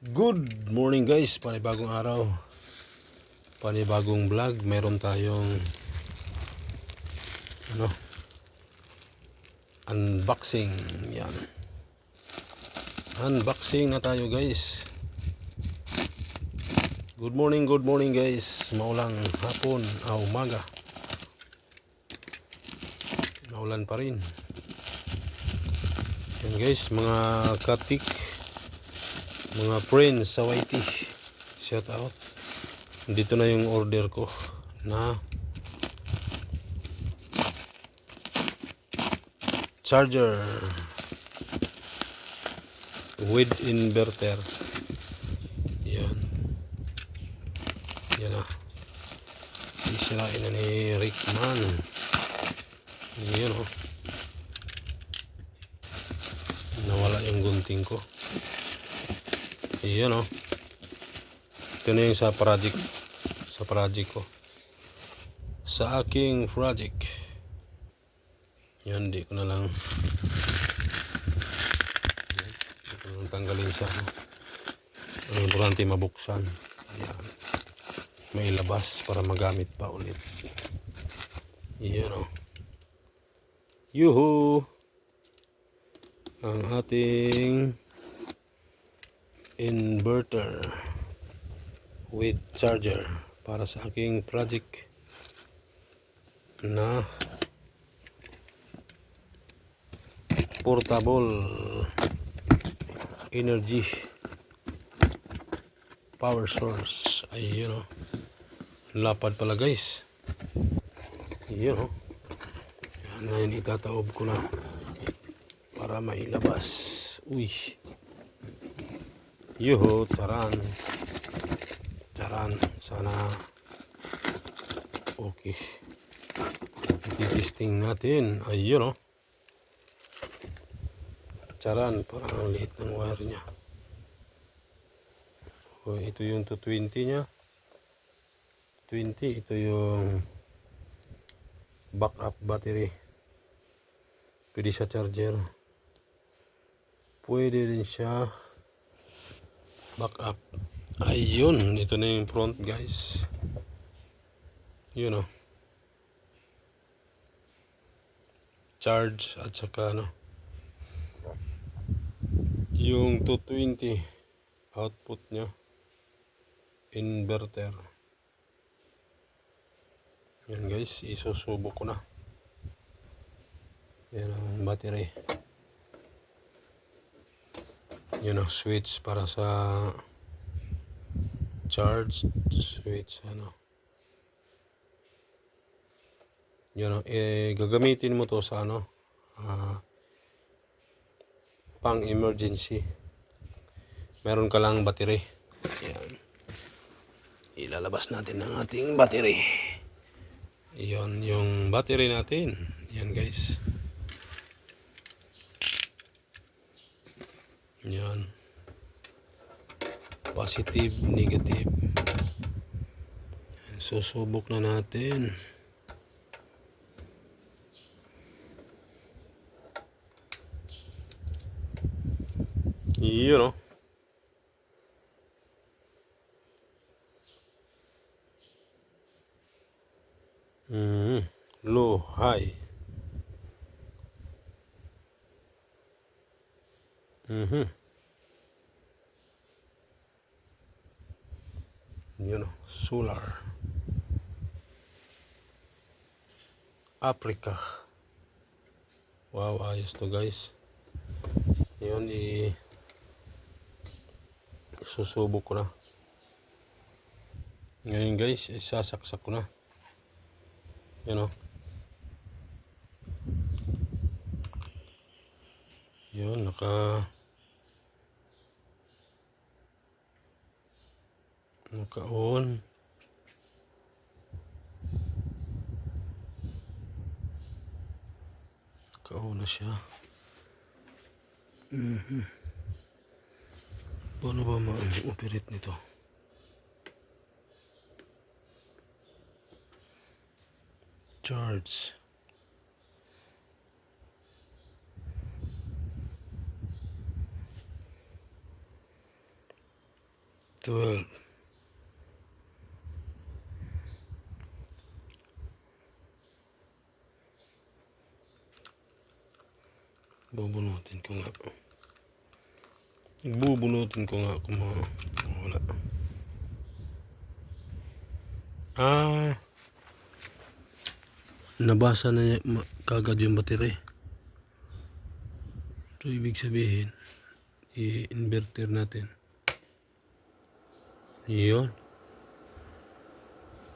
Good morning guys, panibagong araw, panibagong vlog. Meron tayong unboxing. Yan, unboxing na tayo guys. Good morning guys. Maulang hapon, umaga. Maulan pa rin. Yan guys, mga katik, mga friends sa YT, shout out. Dito na yung order ko na charger with inverter. Yan. Yan na. Isirain na ni Rickman. Yan o. Nawala yung gunting ko. Yan o. Ito na yung sa project ko. Sa aking project. Yan, di ko na lang tanggalin sa importante mabuksan. Ayan. May labas para magamit pa ulit. Yan o. Yuhu! Ang ating inverter with charger para sa aking project na portable energy power source. Ayun o, lapad pala guys. Ayun o. Ngayon itataob ko na para mailabas. Uy, yuhu, charan. Sana okay. Testing natin. Ayun o. Charan, parang liit ng wire nya. O, ito yung 220 nya. 20, ito yung backup battery. Pwede siya charger. Pwede rin siya backup. Ayun, ito na yung front guys. Yun o. Charge at saka yung 220 output nya inverter. Yan guys, isusubok ko na. Yan ang battery. Yan ang switch para sa charge switch. Yan, gagamitin mo to sa pang emergency. Meron ka lang battery. Yan. Ilalabas natin ang ating battery. Yan yung battery natin. Yan guys. Yan. Positive, negative. Susubok na natin. Yun o. Low, high. Yun o. Solar. Africa. Wow, ayos to guys. Yun, susubok ko na. Ngayon guys, isasaksak ko na. Yun o. Yun, naka-on. Naka-on na siya. Paano ba ma-operate nito? Charge. 12. Bubunutin ko nga. Bubunutin ko nga kung wala. Nabasa na niya kagad yung battery. So ibig sabihin, i-inverter natin. Yun.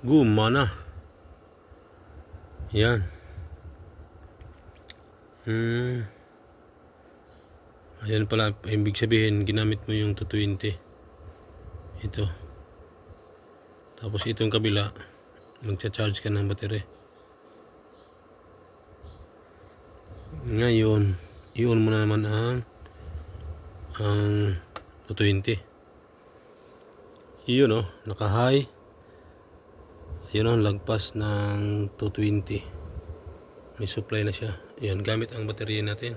Gumana. Yan. Ayan pala, ibig sabihin ginamit mo yung 220. Ito. Tapos itong kabila, magcha-charge ka ng battery. Ngayon, i-on mo na naman ang 220. Iyon naka-high. Ayun lagpas ng 220. May supply na siya. Ayan, gamit ang baterya natin.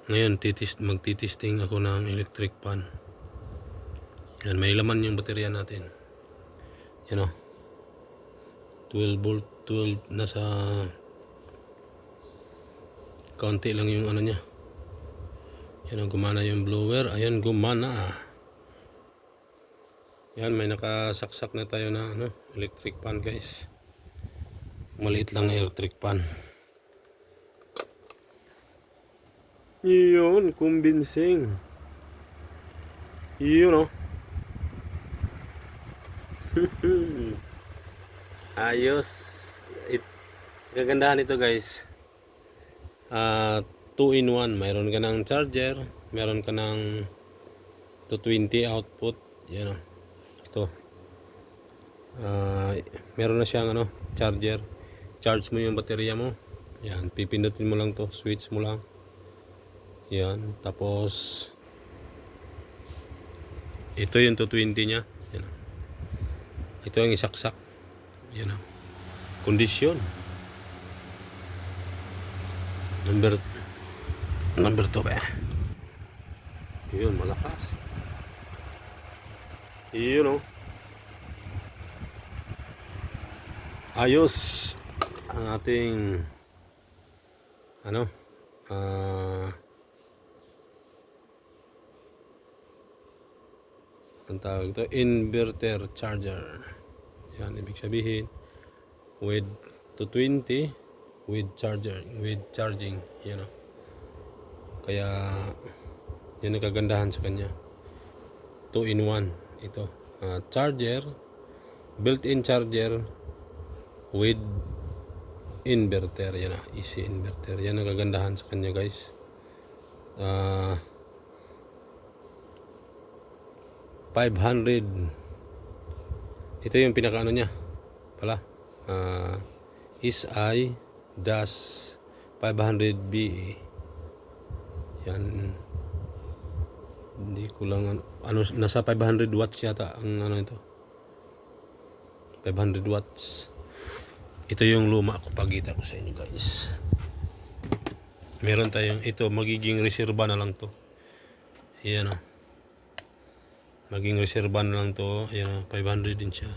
Ngayon, magtitesting ako ng electric fan. Ayan, may laman yung baterya natin. Yan 12 volt, 12, nasa kaunti lang yung ano niya. Yan gumana yung blower. Ayan, gumana. Yan, may nakasaksak na tayo na electric fan, guys. Maliit lang na electric fan. Yun, convincing. Yun ayos. Kagandahan ito, guys. 2-in-1. Mayroon ka ng charger, mayroon ka ng 220 output. Yan ito. Meron na siyang charger. Charge mo yung baterya mo. Yan, pipindutin mo lang to, switch mo lang. Yan, tapos ito yung 220 niya. Yan. Ito yung isaksak. Yan kondisyon. Number 2 ba? Yun, malakas. Yun ayos ang ating ang tawag ito, inverter charger. Yan, ibig sabihin with 220 with charging, kaya yan ang kagandahan sa kanya. 2-in-1 ito. Charger, built-in charger with inverter. Yan easy inverter. Yan ang kagandahan sa kanya, guys. 500. Ito yung pinaka niya pala. SI dash 500 BE. Yan. Hindi ko lang nasa 500 watts yata ang ito. 500 watts. Ito yung luma ko, pagkita ko sa inyo, guys. Meron tayong ito, magiging reserva na lang to. Ayan maging reserva na lang to. Ayan 500 din siya.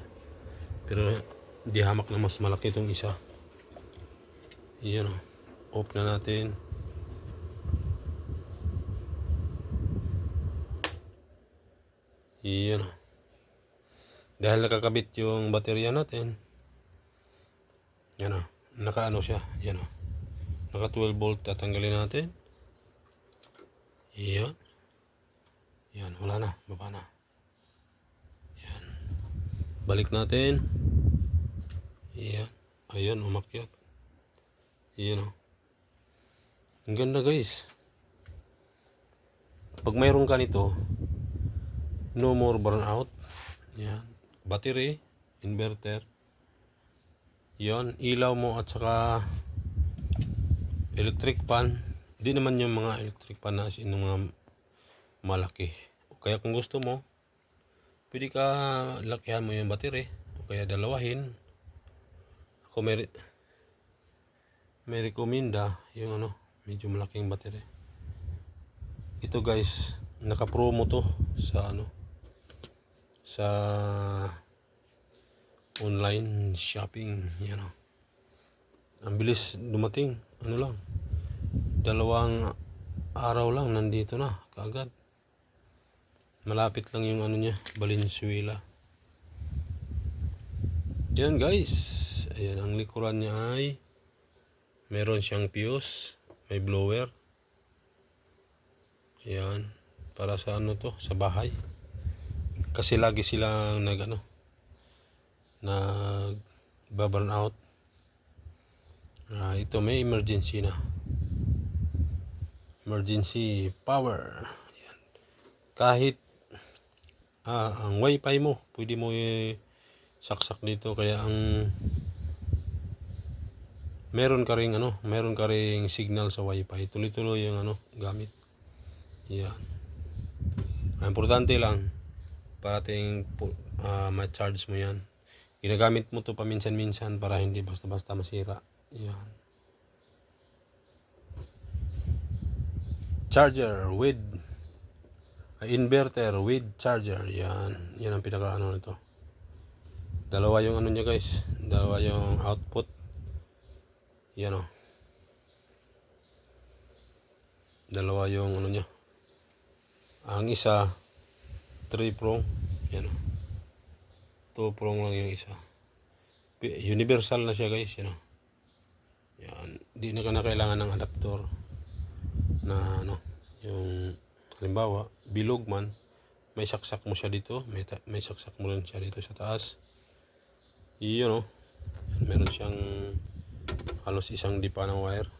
Pero di hamak na mas malaki itong isa. Ayan off na natin. Ayan dahil nakakabit yung baterya natin. Yan siya. Yan naka 12 volt. Tatanggalin natin. Yan wala na, baba na. Yan, balik natin. Yan, ayun, umakyat. Yan ang ganda, guys. Pag mayroon ka nito, no more burnout. Yan, battery, inverter. Yan, ilaw mo at saka electric fan. Hindi naman yung mga electric fan na mga malaki. Kaya kung gusto mo, pwede ka lakihan mo yung battery o kaya dalawahin. Ako may rekomenda yung medyo malaking battery. Ito, guys, naka-promo to sa sa online shopping. Yan o. Ang bilis dumating. Ano lang. 2 araw lang nandito na kaagad. Malapit lang yung ano niya, Valenzuela. Yan guys. Ayan, ang likuran niya ay meron siyang fuse, may blower. Ayan, para sa ano to, sa bahay. Kasi lagi silang nag burn out. Ito may emergency na. Emergency power. Ayan. Kahit ang wifi mo, pwede mo saksak dito, kaya ang meron ka ring signal sa wifi. Tuloy-tuloy yung gamit. Yan. Ang importante lang parating ma-charge mo yan. Ginagamit mo to paminsan-minsan para hindi basta-basta masira. Yan. Charger with inverter with charger. Yan. Yan ang pinaka nito. Dalawa yung niya guys. Dalawa yung output. Yan o. Dalawa yung niya. Ang isa 3 prong. Yan o. 2 prong lang yung isa. Universal na siya guys. Yan o. Yan. Di na kailangan ng adapter na yung halimbawa bilog man, may saksak mo siya dito, may saksak mo rin siya dito sa taas. Yun o. Meron siyang halos isang dipa ng wire.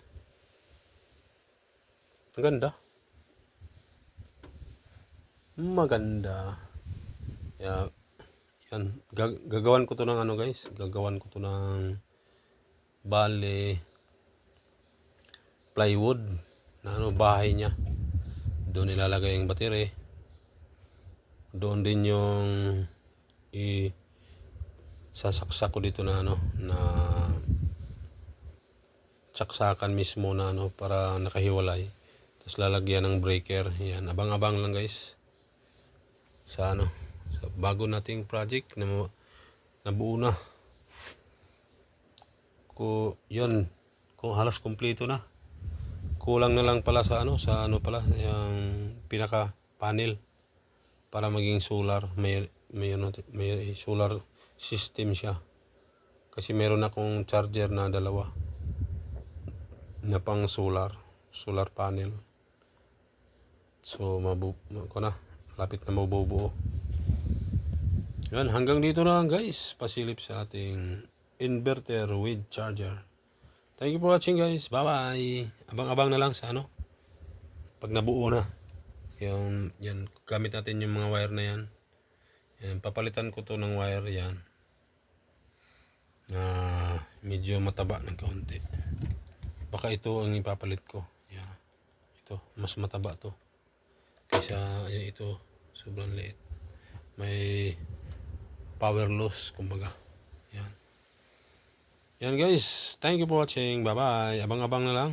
Ang ganda. Maganda. Yan. Gagawan ko to ng guys. Gagawan ko to ng bale plywood na bahay niya. Doon ilalagay yung battery. Doon din yung sasaksak ko dito na na saksakan mismo na para nakahiwalay. Tapos lalagyan ng breaker. Yan, abang-abang lang guys. Sa sa bago nating project na nabuo na. Yun, kung halos kumpleto na. Kulang na lang pala sa pala yung pinaka panel para maging solar. May solar system siya. Kasi meron akong charger na 2 na pang solar panel. So lapit na mabubuo. Yan, hanggang dito na lang guys. Pasilip sa ating inverter with charger. Thank you for watching guys. Bye bye. Abang-abang na lang sa pag nabuo na. Yan, gamit natin yung mga wire na yan. Yan, papalitan ko to ng wire yan. Medyo mataba ng kaunti. Baka ito ang ipapalit ko. Yan. Ito, mas mataba to. Kaysa ito, sobrang liit. May power loss, kumbaga. Yan. Yan guys, thank you for watching. Bye bye. Abang-abang na lang.